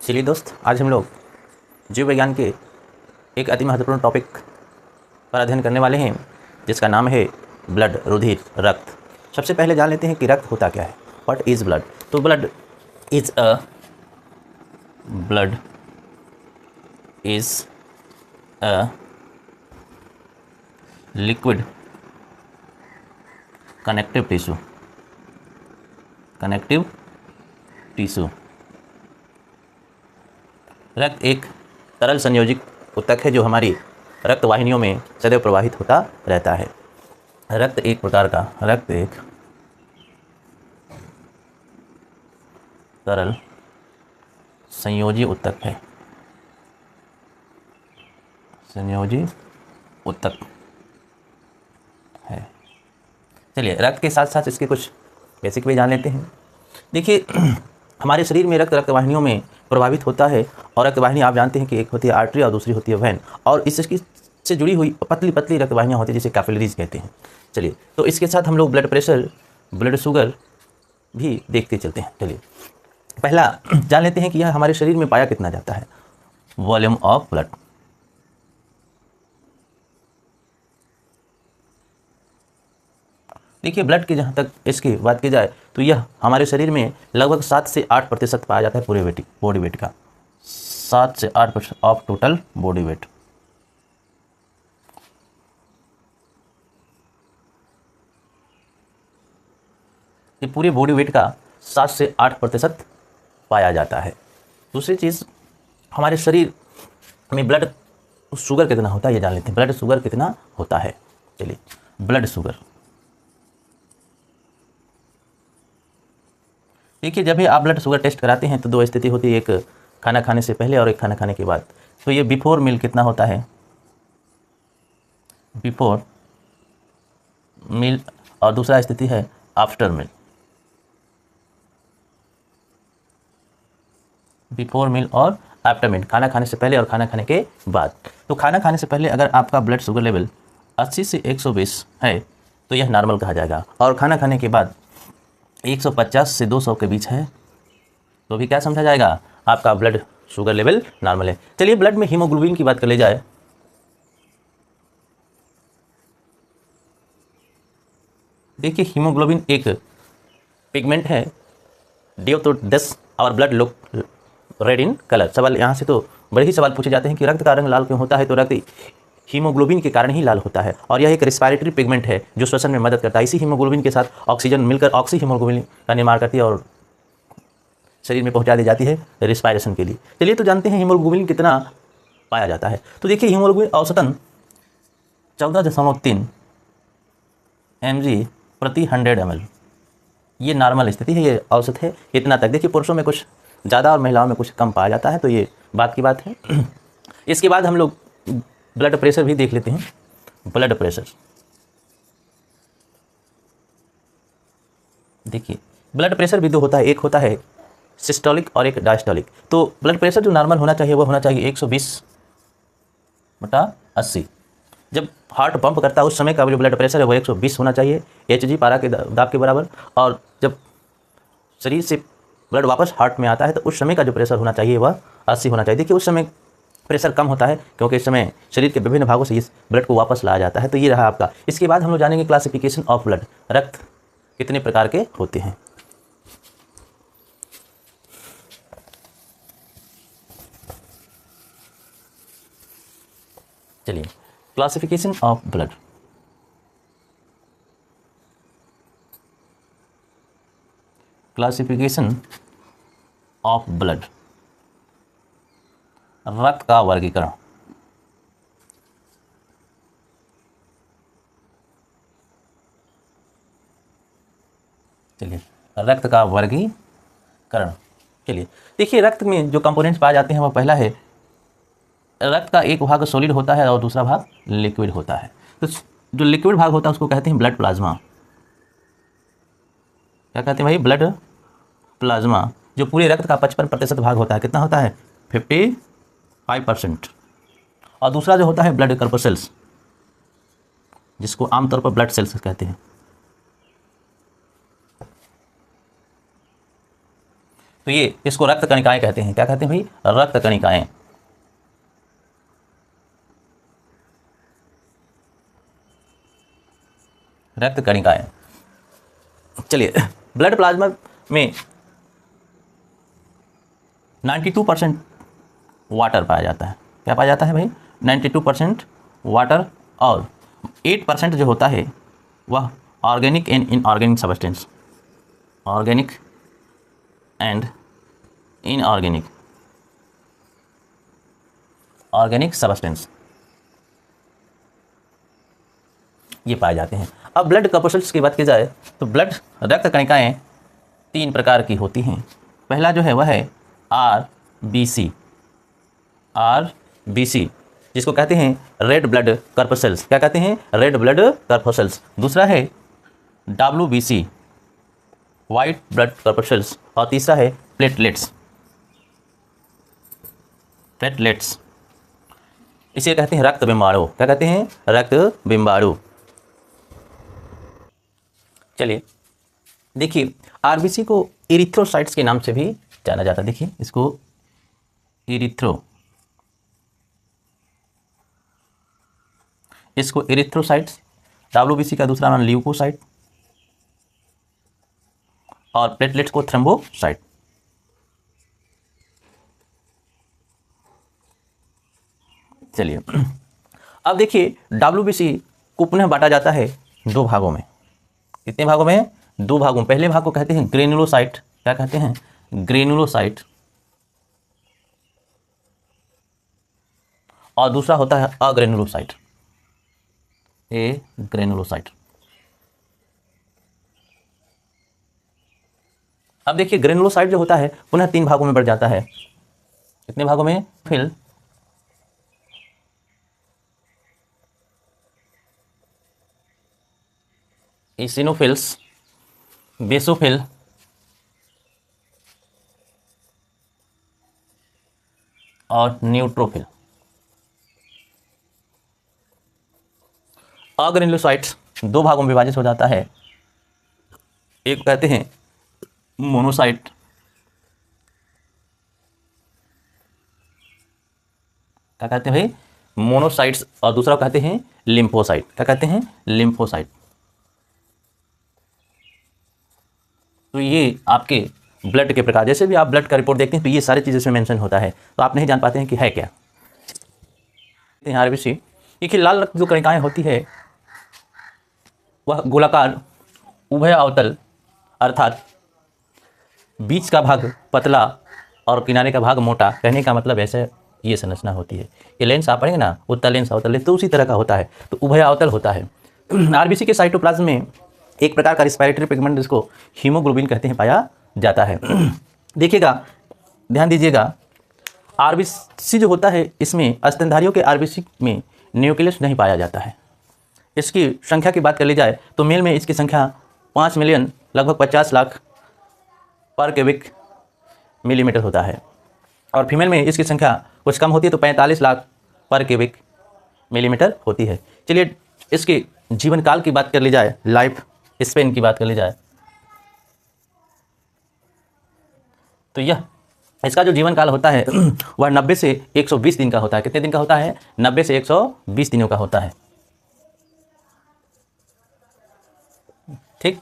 चलिए दोस्त, आज हम लोग जीव विज्ञान के एक अति महत्वपूर्ण टॉपिक पर अध्ययन करने वाले हैं, जिसका नाम है ब्लड, रुधिर, रक्त। सबसे पहले जान लेते हैं कि रक्त होता क्या है। What is blood? तो blood is a liquid connective tissue. रक्त एक तरल संयोजित ऊतक है जो हमारी रक्त वाहिनियों में सदैव प्रवाहित होता रहता है। रक्त एक तरल संयोजी ऊतक है। चलिए, रक्त के साथ साथ इसके कुछ बेसिक भी जान लेते हैं। देखिए, हमारे शरीर में रक्त वाहिनियों में प्रभावित होता है, और रक्त वाहिनी आप जानते हैं कि एक होती है आर्टरी और दूसरी होती है वैन, और इसकी से जुड़ी हुई पतली पतली रक्त वाहिनियाँ होती है जिसे कैपिलरीज कहते हैं। चलिए, तो इसके साथ हम लोग ब्लड प्रेशर, ब्लड शुगर भी देखते चलते हैं। चलिए, पहला जान लेते हैं कि यह हमारे शरीर में पाया कितना जाता है। Volume of blood. देखिए, ब्लड की जहाँ तक इसकी बात की जाए तो यह हमारे शरीर में लगभग 7 से 8% पाया जाता है पूरे बॉडी वेट का। 7 से 8% ऑफ टोटल बॉडी वेट। ये पूरे बॉडी वेट का 7 से 8% पाया जाता है। दूसरी चीज़, हमारे शरीर में ब्लड शुगर कितना होता है ये जान लेते हैं। ब्लड शुगर कितना होता है। चलिए, ब्लड शुगर। देखिए, जब भी आप ब्लड शुगर टेस्ट कराते हैं तो दो स्थिति होती है, एक खाना खाने से पहले और एक खाना खाने के बाद। तो ये बिफोर मील कितना होता है, बिफोर मील, और दूसरा स्थिति है आफ्टर मील। बिफोर मील और आफ्टर मील, खाना खाने से पहले और खाना खाने के बाद। तो खाना खाने से पहले अगर आपका ब्लड शुगर लेवल 80 से 120 है तो यह नॉर्मल कहा जाएगा, और खाना खाने के बाद 150 से 200 के बीच है तो भी क्या समझा जाएगा, आपका ब्लड शुगर लेवल नॉर्मल है। चलिए, ब्लड में हीमोग्लोबिन की बात कर ले जाए। देखिए, हीमोग्लोबिन एक पिगमेंट है। Due to this our blood look red in colour. सवाल यहाँ से तो बड़े ही सवाल पूछे जाते हैं कि रक्त का रंग लाल क्यों होता है। तो रक्त हीमोग्लोबिन के कारण ही लाल होता है, और यह एक रेस्पिरेटरी पिगमेंट है जो श्वसन में मदद करता है। इसी हीमोग्लोबिन के साथ ऑक्सीजन मिलकर ऑक्सी हीमोग्लोबिन का निर्माण करती है और शरीर में पहुंचा दी जाती है रेस्पिरेशन के लिए। चलिए, तो जानते हैं हीमोग्लोबिन कितना पाया जाता है। तो देखिए, हीमोग्लोबिन औसतन 14.3 mg प्रति 100 ml, ये नॉर्मल स्थिति है, ये औसत है इतना तक। देखिए, पुरुषों में कुछ ज़्यादा और महिलाओं में कुछ कम पाया जाता है, तो ये बात की बात है। इसके बाद हम लोग ब्लड प्रेशर भी देख लेते हैं। ब्लड प्रेशर, देखिए, ब्लड प्रेशर भी दो होता है, एक होता है सिस्टोलिक और एक डायस्टोलिक। तो ब्लड प्रेशर जो नॉर्मल होना चाहिए वो होना चाहिए 120/80। जब हार्ट पंप करता है उस समय का जो ब्लड प्रेशर है वो 120 होना चाहिए, Hg पारा के दाब के बराबर। और जब शरीर से ब्लड वापस हार्ट में आता है तो उस समय का जो प्रेशर होना चाहिए वह 80 होना चाहिए। देखिए, उस समय प्रेशर कम होता है क्योंकि इस समय शरीर के विभिन्न भागों से इस ब्लड को वापस लाया जाता है। तो ये रहा आपका। इसके बाद हम लोग जानेंगे क्लासिफिकेशन ऑफ ब्लड, रक्त कितने प्रकार के होते हैं। चलिए, classification of blood. Classification of blood, रक्त का वर्गीकरण। चलिए, रक्त का वर्गीकरण। चलिए, देखिए, रक्त में जो कंपोनेंट्स पाए जाते हैं वह पहला है, रक्त का एक भाग सॉलिड होता है और दूसरा भाग लिक्विड होता है। तो जो लिक्विड भाग होता है उसको कहते हैं ब्लड प्लाज्मा। क्या कहते हैं भाई? Blood plasma. जो पूरे रक्त का 55% भाग होता है, कितना होता है? 55%। और दूसरा जो होता है ब्लड कर्पसेल्स, जिसको आमतौर पर ब्लड सेल्स कहते हैं। तो ये इसको रक्त कणिकाएं कहते हैं। क्या कहते हैं भाई? रक्त कणिकाएं। रक्त कणिकाएं। चलिए, ब्लड प्लाज्मा में 92% वाटर पाया जाता है। क्या पाया जाता है भाई? 92% वाटर, और 8% जो होता है वह organic and inorganic substance. Organic and inorganic, organic substance ये पाए जाते हैं। अब ब्लड कॉर्पस्कल्स की बात की जाए तो ब्लड रक्त कणिकाएं 3 प्रकार की होती हैं। पहला जो है वह है RBC, RBC जिसको कहते हैं रेड ब्लड कॉर्पस्कल्स। क्या कहते हैं? Red blood corpuscles. दूसरा है WBC, वाइट ब्लड कॉर्पस्कल्स। और तीसरा है प्लेटलेट्स। प्लेटलेट्स इसे कहते हैं रक्त बिंबाणु। क्या कहते हैं? रक्त बिंबाणु। चलिए देखिए, आरबीसी को इरिथ्रोसाइट्स के नाम से भी जाना जाता है। देखिए इसको इरिथ्रोसाइट्स, डब्ल्यूबीसी का दूसरा नाम ल्यूकोसाइट, और प्लेटलेट्स को थ्रोम्बोसाइट। चलिए अब देखिए, डब्ल्यूबीसी को पुनः बांटा जाता है 2 भागों में। कितने भागों में? 2 भागों में। पहले भाग को कहते हैं ग्रेनुलोसाइट। क्या कहते हैं? ग्रेनुलोसाइट। और दूसरा होता है अग्रेनुलोसाइट, ग्रेनुलोसाइट। अब देखिए, ग्रेनुलोसाइट जो होता है पुनः 3 भागों में बढ़ जाता है। कितने भागों में? फिल, इसिनोफिल्स, बेसोफिल और न्यूट्रोफिल। अग्रेनुलोसाइट्स 2 भागों में विभाजित हो जाता है। एक कहते हैं मोनोसाइट, क्या कहते हैं भाई? मोनोसाइट्स। और दूसरा कहते हैं लिम्फोसाइट। क्या कहते हैं? लिम्फोसाइट। तो ये आपके ब्लड के प्रकार, जैसे भी आप ब्लड का रिपोर्ट देखते हैं तो ये सारी चीज़ें इसमें मेंशन होता है, तो आप नहीं जान पाते हैं कि है क्या। आरबीसी, देखिए लाल रक्त जो कणिकाएं होती है वह गोलाकार, उभय अवतल, अर्थात बीच का भाग पतला और किनारे का भाग मोटा। कहने का मतलब ऐसे ये संरचना होती है। ये लेंस आप पढ़ेंगे ना, उत्तल लेंस अवतल लेंस, तो उसी तरह का होता है, तो उभय अवतल होता है। आरबीसी के साइटोप्लाज्म में एक प्रकार का रेस्पिरेटरी पिगमेंट जिसको हीमोग्लोबिन कहते हैं पाया जाता है। देखिएगा, ध्यान दीजिएगा, आरबीसी जो होता है इसमें स्तनधारियों के आरबीसी में न्यूक्लियस नहीं पाया जाता है। इसकी संख्या की बात कर ली जाए तो मेल में इसकी संख्या 5 मिलियन लगभग 50 लाख पर क्यूबिक मिलीमीटर होता है, और फीमेल में इसकी संख्या कुछ कम होती है तो 45 लाख पर क्यूबिक मिलीमीटर होती है। चलिए इसके जीवन काल की बात कर ली जाए, लाइफ स्पेन की बात कर ली जाए, तो यह इसका जो जीवन काल होता है वह 90 से 120 दिन का होता है। कितने दिन का होता है? 90 से 120 दिनों का होता है। ठीक,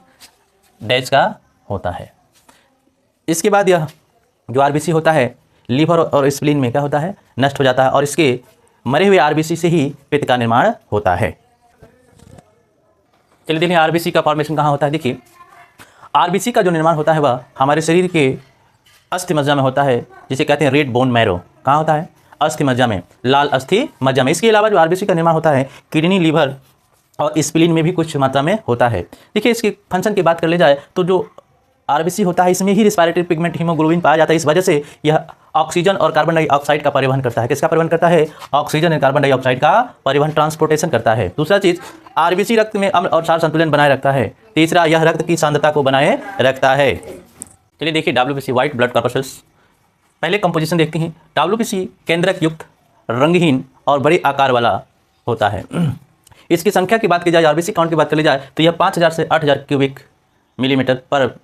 डेज का होता है। इसके बाद यह जो आरबीसी होता है लीवर और स्प्लीन में क्या होता है? नष्ट हो जाता है, और इसके मरे हुए आरबीसी से ही पित्त का निर्माण होता है। चलिए देखिए आरबीसी का फॉर्मेशन कहाँ होता है। देखिए आरबीसी का जो निर्माण होता है वह हमारे शरीर के अस्थि मज्जा में होता है, जिसे कहते हैं रेड बोन मैरो। कहाँ होता है? अस्थि मज्जा में, लाल अस्थि मज्जा में। इसके अलावा जो आरबीसी का निर्माण होता है किडनी, लीवर और स्प्लीन में भी कुछ मात्रा में होता है। देखिए इसके फंक्शन की बात कर ले जाए तो जो आरबीसी होता है इसमें ही रेस्पिरेटरी पिगमेंट हीमोग्लोबिन पाया जाता है। इस वजह से यह ऑक्सीजन और कार्बन डाइऑक्साइड का परिवहन करता है। किसका परिवहन करता है? ऑक्सीजन और कार्बन डाइऑक्साइड का परिवहन, ट्रांसपोर्टेशन करता है। दूसरा चीज, आरबीसी रक्त में अम्ल और क्षार संतुलन बनाए रखता है। तीसरा, यह रक्त की सांद्रता को बनाए रखता है। चलिए देखिए डब्ल्यूबीसी, व्हाइट ब्लड कॉर्पस्कल्स। पहले कंपोजिशन देखते हैं। डब्ल्यूबीसी केंद्रक युक्त, रंगहीन और बड़े आकार वाला होता है। इसकी संख्या की बात की जाए, आरबीसी काउंट की बात कर ली जाए तो यह 5000 से 8000 क्यूबिक मिलीमीटर पर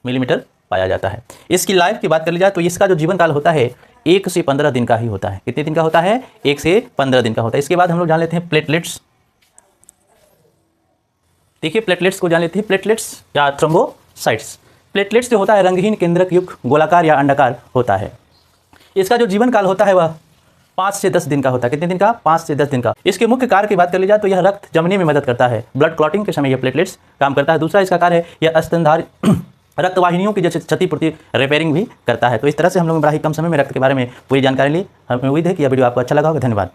मिलीमीटर पाया जाता है। इसकी लाइफ की बात कर ली जाए तो इसका जो जीवन काल होता है 1 से 15 दिन का ही होता है। कितने दिन का होता है? 1 से 15 दिन का होता है। इसके बाद हम लोग जान लेते हैं प्लेटलेट्स। देखिए प्लेटलेट्स को जान लेते हैं, प्लेटलेट्स या थ्रोम्बोसाइट्स। प्लेटलेट्स जो होता है रंगहीन केंद्रक युक्त गोलाकार या अंडाकार होता है। इसका जो जीवन काल होता है वह 5 से 10 दिन का होता है। कितने दिन का? 5 से 10 दिन का। इसके मुख्य कार्य की बात कर ली जाए तो यह रक्त जमने में मदद करता है, ब्लड क्लॉटिंग के समय यह प्लेटलेट्स काम करता है। दूसरा इसका कार्य है यह स्तनधारी रक्तवाहिनियों की जैसे क्षतिपूर्ति रिपेयरिंग भी करता है। तो इस तरह से हम लोग बड़ा ही कम समय में रक्त के बारे में पूरी जानकारी ली। हमें उम्मीद है कि यह वीडियो आपको अच्छा लगा होगा। धन्यवाद।